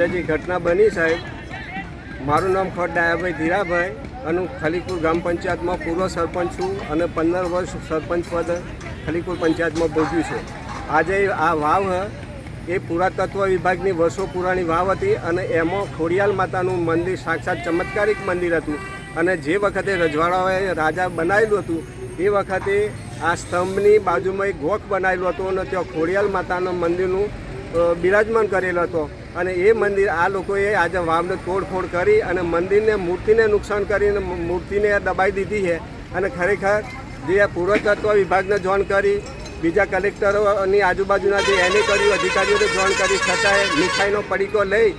આજે જે ઘટના બની સાહેબ, મારું નામ ખોટ ડાયાભાઈ ધીરાભાઈ અને હું ખલીપુર ગ્રામ પંચાયતમાં પૂર્વ સરપંચ છું અને 15 વર્ષ સરપંચ પદ ખલીપુર પંચાયતમાં ભોગ્યું છે. આજે આ વાવ એ પુરાતત્વ વિભાગની વર્ષો પુરાણી વાવ હતી અને એમાં ખોડિયાલ માતાનું મંદિર સાક્ષાત ચમત્કારિક મંદિર હતું. અને જે વખતે રજવાડાઓએ રાજા બનાવેલું હતું એ વખતે આ સ્તંભની બાજુમાં એક ગોખ બનાવેલું હતું અને ત્યાં ખોડિયાલ માતાના મંદિરનું બિરાજમાન કરેલો હતો. અને એ મંદિર આ લોકોએ આજે વાવને તોડફોડ કરી અને મંદિરને મૂર્તિને નુકસાન કરીને મૂર્તિને દબાઈ દીધી છે. અને ખરેખર જે પુરાતત્વ વિભાગને જાણ કરી, બીજા કલેક્ટરોની આજુબાજુના જે એને કર્યું અધિકારીઓને જાણ કરી, છતાંય મીઠાઈનો પડીકો લઈ,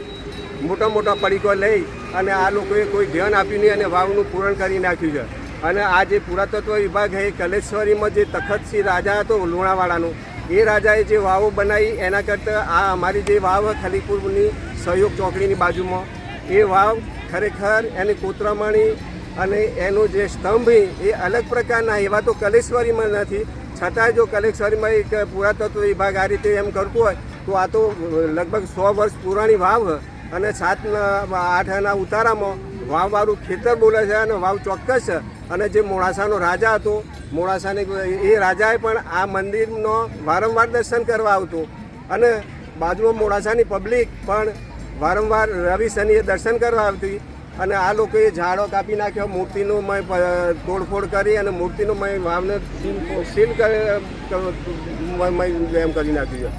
મોટા પડીકો લઈ અને આ લોકોએ કોઈ ધ્યાન આપ્યું નહીં અને વાવનું પૂરણ કરી નાખ્યું છે. અને આ જે પુરાતત્વ વિભાગ છે, કલેશ્વરીમાં જે તખતસિંહ રાજા હતો લુણાવાડાનો, એ રાજાએ જે વાવો બનાવી એના કરતાં આ અમારી જે વાવ ખલીપુરની સહયોગ ચોકડીની બાજુમાં એ વાવ ખરેખર એની કોતરામણી અને એનો જે સ્તંભ એ અલગ પ્રકારના, એવા તો કલેશ્વરીમાં નથી. છતાંય જો કલેશ્વરીમાં એક પુરાતત્વ વિભાગ આ રીતે એમ કરતું હોય તો આ તો લગભગ 100 વર્ષ પુરાણી વાવ અને 7-8 ઉતારામાં વાવવાળું ખેતર બોલે છે અને વાવ ચોક્કસ છે. અને જે મોડાસાનો રાજા હતો, મોડાસાને એ રાજાએ પણ આ મંદિરનો વારંવાર દર્શન કરવા આવતો અને બાજુમાં મોડાસાની પબ્લિક પણ વારંવાર રવિ શનિએ દર્શન કરવા આવતી. અને આ લોકોએ ઝાડો કાપી નાખ્યો, મૂર્તિનું તોડફોડ કરી અને મૂર્તિનું વાવને સીલ એમ કરી નાખ્યું છે.